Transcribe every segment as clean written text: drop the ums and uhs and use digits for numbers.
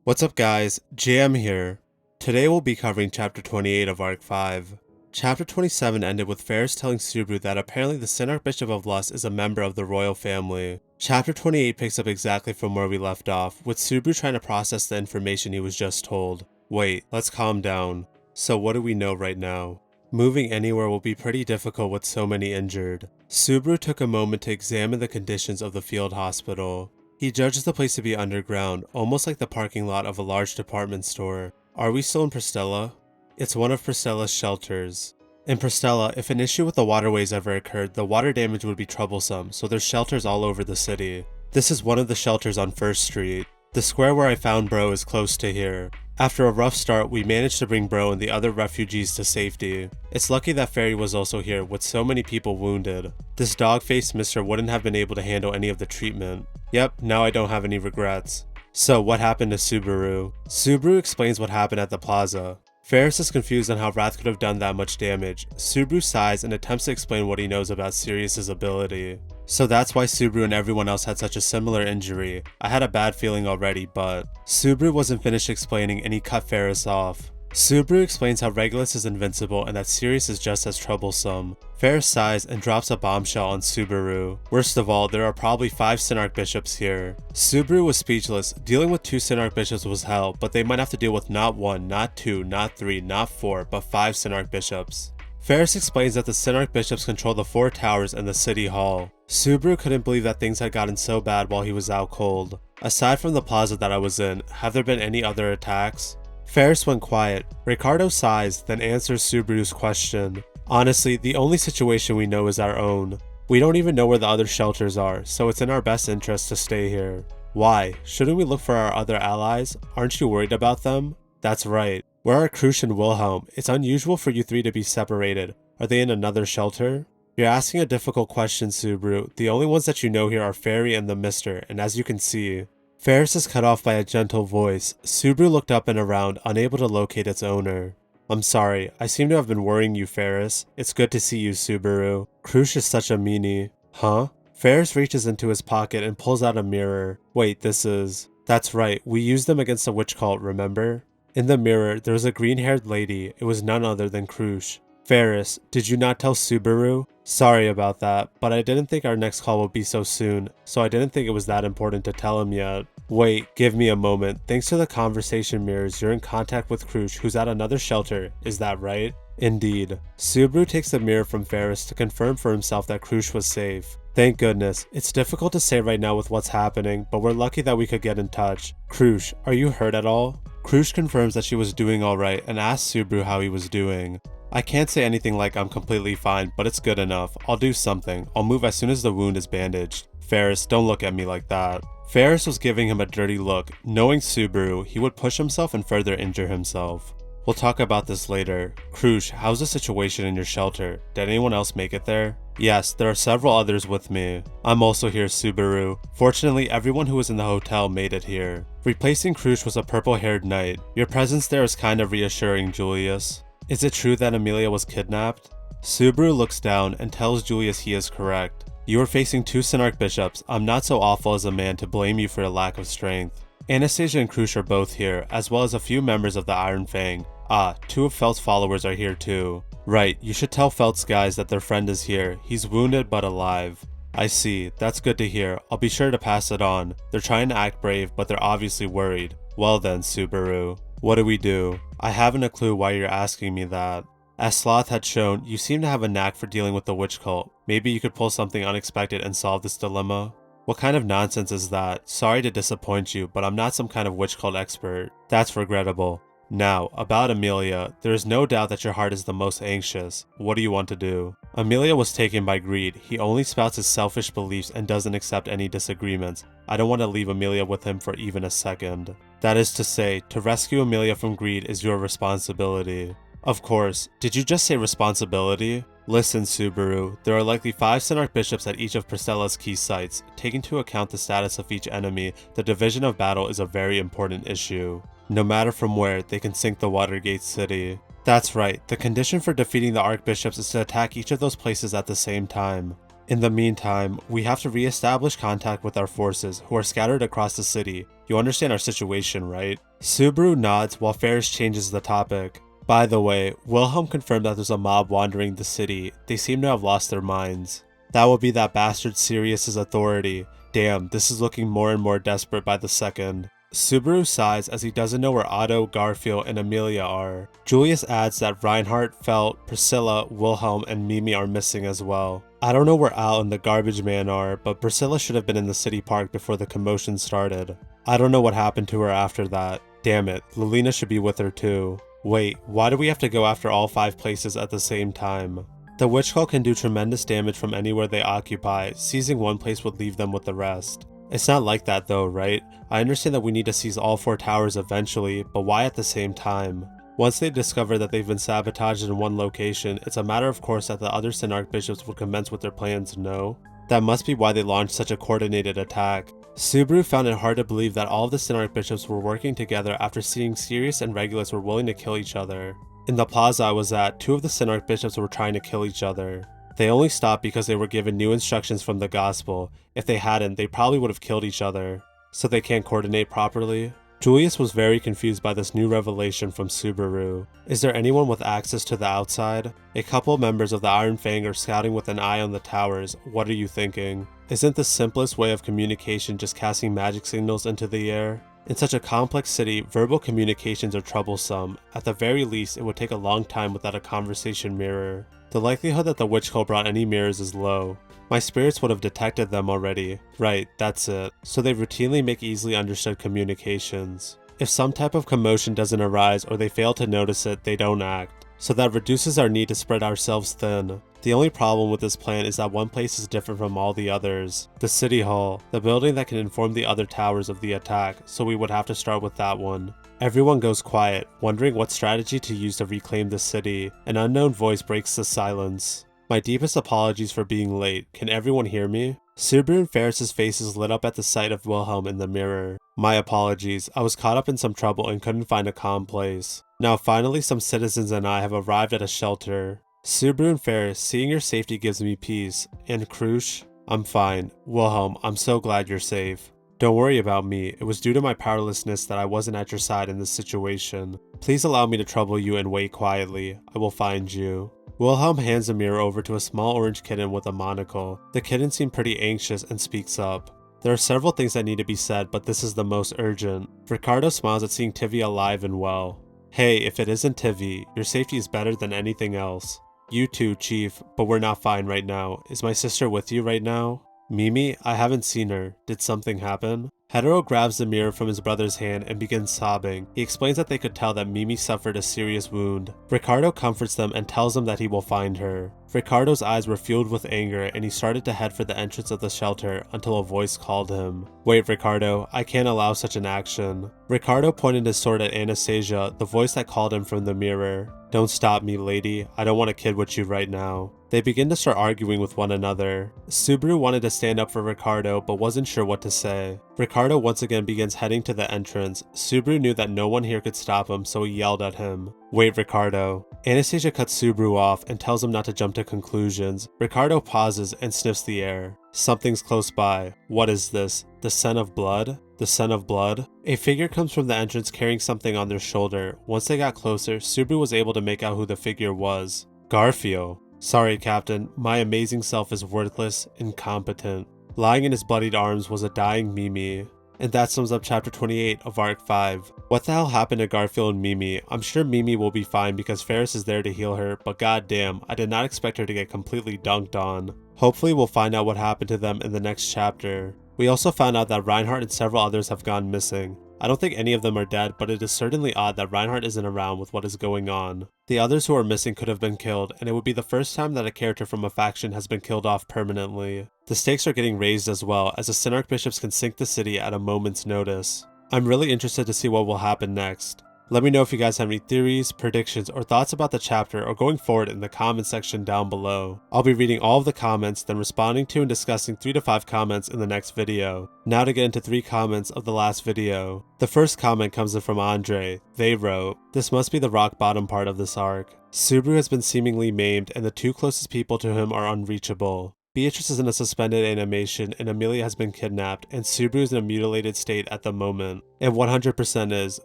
What's up guys, JM here. Today we'll be covering chapter 28 of arc 5. Chapter 27 ended with Ferris telling Subaru that apparently the Sin Archbishop of Lust is a member of the royal family. Chapter 28 picks up exactly from where we left off, with Subaru trying to process the information he was just told. Wait, let's calm down. So what do we know right now? Moving anywhere will be pretty difficult with so many injured. Subaru took a moment to examine the conditions of the field hospital. He judges the place to be underground, almost like the parking lot of a large department store. Are we still in Pristella? It's one of Pristella's shelters. In Pristella, if an issue with the waterways ever occurred, the water damage would be troublesome, so there's shelters all over the city. This is one of the shelters on 1st Street. The square where I found Bro is close to here. After a rough start, we managed to bring Bro and the other refugees to safety. It's lucky that Ferry was also here, with so many people wounded. This dog-faced mister wouldn't have been able to handle any of the treatment. Yep, now I don't have any regrets. So what happened to Subaru? Subaru explains what happened at the plaza. Ferris is confused on how Wrath could have done that much damage. Subaru sighs and attempts to explain what he knows about Sirius's ability. So that's why Subaru and everyone else had such a similar injury. I had a bad feeling already, but Subaru wasn't finished explaining and he cut Ferris off. Subaru explains how Regulus is invincible and that Sirius is just as troublesome. Ferris sighs and drops a bombshell on Subaru. Worst of all, there are probably 5 Sin Archbishops here. Subaru was speechless. Dealing with 2 Sin Archbishops was hell, but they might have to deal with not 1, not 2, not 3, not 4, but 5 Sin Archbishops. Ferris explains that the Sin Archbishops control the 4 towers and the city hall. Subaru couldn't believe that things had gotten so bad while he was out cold. Aside from the plaza that I was in, have there been any other attacks? Ferris went quiet. Ricardo sighs, then answers Subaru's question. Honestly, the only situation we know is our own. We don't even know where the other shelters are, so it's in our best interest to stay here. Why? Shouldn't we look for our other allies? Aren't you worried about them? That's right. Where are Krush and Wilhelm? It's unusual for you 3 to be separated. Are they in another shelter? You're asking a difficult question, Subaru. The only ones that you know here are Ferry and the Mister, and as you can see, Ferris is cut off by a gentle voice. Subaru looked up and around, unable to locate its owner. I'm sorry, I seem to have been worrying you, Ferris. It's good to see you, Subaru. Krush is such a meanie. Huh? Ferris reaches into his pocket and pulls out a mirror. Wait, this is... That's right, we used them against the witch cult, remember? In the mirror, there was a green-haired lady. It was none other than Krush. Ferris, did you not tell Subaru? Sorry about that, but I didn't think our next call would be so soon, so I didn't think it was that important to tell him yet. Wait, give me a moment. Thanks to the conversation mirrors, you're in contact with Krush, who's at another shelter. Is that right? Indeed. Subaru takes the mirror from Ferris to confirm for himself that Krush was safe. Thank goodness. It's difficult to say right now with what's happening, but we're lucky that we could get in touch. Krush, are you hurt at all? Krush confirms that she was doing alright and asks Subaru how he was doing. I can't say anything like I'm completely fine, but it's good enough. I'll do something. I'll move as soon as the wound is bandaged. Ferris, don't look at me like that. Ferris was giving him a dirty look. Knowing Subaru, he would push himself and further injure himself. We'll talk about this later. Krush, how's the situation in your shelter? Did anyone else make it there? Yes, there are several others with me. I'm also here, Subaru. Fortunately, everyone who was in the hotel made it here. Replacing Krush was a purple-haired knight. Your presence there is kind of reassuring, Julius. Is it true that Amelia was kidnapped? Subaru looks down and tells Julius he is correct. You are facing 2 Sin Archbishops. I'm not so awful as a man to blame you for a lack of strength. Anastasia and Krush are both here, as well as a few members of the Iron Fang. Ah, 2 of Felt's followers are here too. Right, you should tell Felt's guys that their friend is here. He's wounded but alive. I see, that's good to hear. I'll be sure to pass it on. They're trying to act brave, but they're obviously worried. Well then, Subaru. What do we do? I haven't a clue why you're asking me that. As Sloth had shown, you seem to have a knack for dealing with the witch cult. Maybe you could pull something unexpected and solve this dilemma? What kind of nonsense is that? Sorry to disappoint you, but I'm not some kind of witch cult expert. That's regrettable. Now, about Amelia, there is no doubt that your heart is the most anxious. What do you want to do? Amelia was taken by greed. He only spouts his selfish beliefs and doesn't accept any disagreements. I don't want to leave Amelia with him for even a second. That is to say, to rescue Amelia from greed is your responsibility. Of course. Did you just say responsibility? Listen, Subaru, there are likely 5 Sin Archbishops at each of Pristella's key sites. Taking into account the status of each enemy, the division of battle is a very important issue. No matter from where, they can sink the Watergate City. That's right, the condition for defeating the Archbishops is to attack each of those places at the same time. In the meantime, we have to re-establish contact with our forces, who are scattered across the city. You understand our situation, right? Subaru nods while Ferris changes the topic. By the way, Wilhelm confirmed that there's a mob wandering the city. They seem to have lost their minds. That would be that bastard Sirius's authority. Damn, this is looking more and more desperate by the second. Subaru sighs as he doesn't know where Otto, Garfield, and Amelia are. Julius adds that Reinhardt, Felt, Priscilla, Wilhelm, and Mimi are missing as well. I don't know where Al and the garbage man are, but Priscilla should have been in the city park before the commotion started. I don't know what happened to her after that. Damn it, Lulina should be with her too. Wait, why do we have to go after all 5 places at the same time? The witch cult can do tremendous damage from anywhere they occupy. Seizing one place would leave them with the rest. It's not like that though, right? I understand that we need to seize all 4 towers eventually, but why at the same time? Once they discover that they've been sabotaged in one location, it's a matter of course that the other Sin Archbishops would commence with their plans, no? That must be why they launched such a coordinated attack. Subaru found it hard to believe that all of the Sin Archbishops were working together after seeing Sirius and Regulus were willing to kill each other. In the plaza I was at, 2 of the Sin Archbishops were trying to kill each other. They only stopped because they were given new instructions from the gospel. If they hadn't, they probably would have killed each other. So they can't coordinate properly? Julius was very confused by this new revelation from Subaru. Is there anyone with access to the outside? A couple members of the Iron Fang are scouting with an eye on the towers. What are you thinking? Isn't the simplest way of communication just casting magic signals into the air? In such a complex city, verbal communications are troublesome. At the very least, it would take a long time without a conversation mirror. The likelihood that the witch cult brought any mirrors is low. My spirits would have detected them already. Right, that's it. So they routinely make easily understood communications. If some type of commotion doesn't arise or they fail to notice it, they don't act. So that reduces our need to spread ourselves thin. The only problem with this plan is that one place is different from all the others. The City Hall, the building that can inform the other towers of the attack, so we would have to start with that one. Everyone goes quiet, wondering what strategy to use to reclaim the city. An unknown voice breaks the silence. My deepest apologies for being late. Can everyone hear me? Subaru and Ferris's faces lit up at the sight of Wilhelm in the mirror. My apologies, I was caught up in some trouble and couldn't find a calm place. Now finally some citizens and I have arrived at a shelter. Subaru and Ferris, seeing your safety gives me peace. And Krush? I'm fine. Wilhelm, I'm so glad you're safe. Don't worry about me, it was due to my powerlessness that I wasn't at your side in this situation. Please allow me to trouble you and wait quietly. I will find you. Wilhelm hands a mirror over to a small orange kitten with a monocle. The kitten seemed pretty anxious and speaks up. There are several things that need to be said, but this is the most urgent. Ricardo smiles at seeing Tivy alive and well. Hey, if it isn't Tivy, your safety is better than anything else. You too, Chief, but we're not fine right now. Is my sister with you right now? Mimi, I haven't seen her. Did something happen? Hetero grabs the mirror from his brother's hand and begins sobbing. He explains that they could tell that Mimi suffered a serious wound. Ricardo comforts them and tells them that he will find her. Ricardo's eyes were filled with anger and he started to head for the entrance of the shelter until a voice called him. Wait, Ricardo, I can't allow such an action. Ricardo pointed his sword at Anastasia, the voice that called him from the mirror. Don't stop me, lady. I don't want to kid with you right now. They begin to start arguing with one another. Subaru wanted to stand up for Ricardo but wasn't sure what to say. Ricardo once again begins heading to the entrance. Subaru knew that no one here could stop him, so he yelled at him. Wait, Ricardo. Anastasia cuts Subaru off and tells him not to jump to conclusions. Ricardo pauses and sniffs the air. Something's close by. What is this? The scent of blood? The scent of blood? A figure comes from the entrance carrying something on their shoulder. Once they got closer, Subaru was able to make out who the figure was. Garfield. Sorry, Captain. My amazing self is worthless, incompetent. Lying in his bloodied arms was a dying Mimi. And that sums up chapter 28 of Arc 5. What the hell happened to Garfield and Mimi? I'm sure Mimi will be fine because Ferris is there to heal her, but goddamn, I did not expect her to get completely dunked on. Hopefully we'll find out what happened to them in the next chapter. We also found out that Reinhardt and several others have gone missing. I don't think any of them are dead, but it is certainly odd that Reinhardt isn't around with what is going on. The others who are missing could have been killed, and it would be the first time that a character from a faction has been killed off permanently. The stakes are getting raised as well, as the Sin Archbishops can sink the city at a moment's notice. I'm really interested to see what will happen next. Let me know if you guys have any theories, predictions, or thoughts about the chapter or going forward in the comment section down below. I'll be reading all of the comments, then responding to and discussing 3 to 5 comments in the next video. Now to get into 3 comments of the last video. The first comment comes in from Andre. They wrote, "This must be the rock bottom part of this arc. Subaru has been seemingly maimed and the 2 closest people to him are unreachable. Beatrice is in a suspended animation and Amelia has been kidnapped, and Subaru is in a mutilated state at the moment. And 100% is,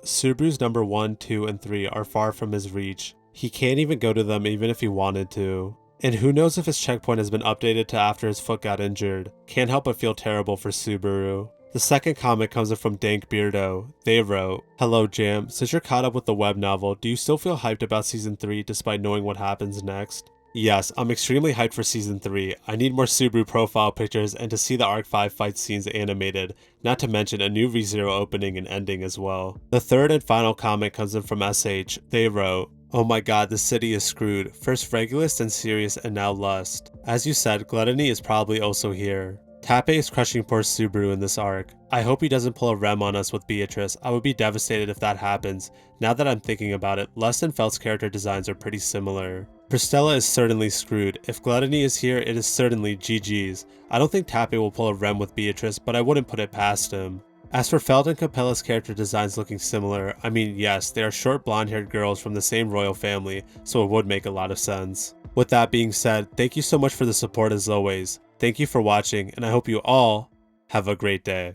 Subaru's number 1, 2, and 3 are far from his reach. He can't even go to them even if he wanted to. And who knows if his checkpoint has been updated to after his foot got injured. Can't help but feel terrible for Subaru. The second comment comes in from Dank Beardo. They wrote, "Hello Jam, since you're caught up with the web novel, do you still feel hyped about Season 3 despite knowing what happens next?" Yes, I'm extremely hyped for Season 3. I need more Subaru profile pictures and to see the Arc 5 fight scenes animated, not to mention a new ReZero opening and ending as well. The third and final comment comes in from SH. They wrote, "Oh my god, the city is screwed. First Regulus, then Sirius, and now Lust. As you said, Gluttony is probably also here. Tappe is crushing poor Subaru in this arc. I hope he doesn't pull a Rem on us with Beatrice. I would be devastated if that happens. Now that I'm thinking about it, Lust and Felt's character designs are pretty similar. Pristella is certainly screwed. If Gluttony is here, it is certainly GG's. I don't think Tappe will pull a Rem with Beatrice, but I wouldn't put it past him. As for Feld and Capella's character designs looking similar, I mean yes, they are short blonde-haired girls from the same royal family, so it would make a lot of sense. With that being said, thank you so much for the support as always. Thank you for watching, and I hope you all have a great day."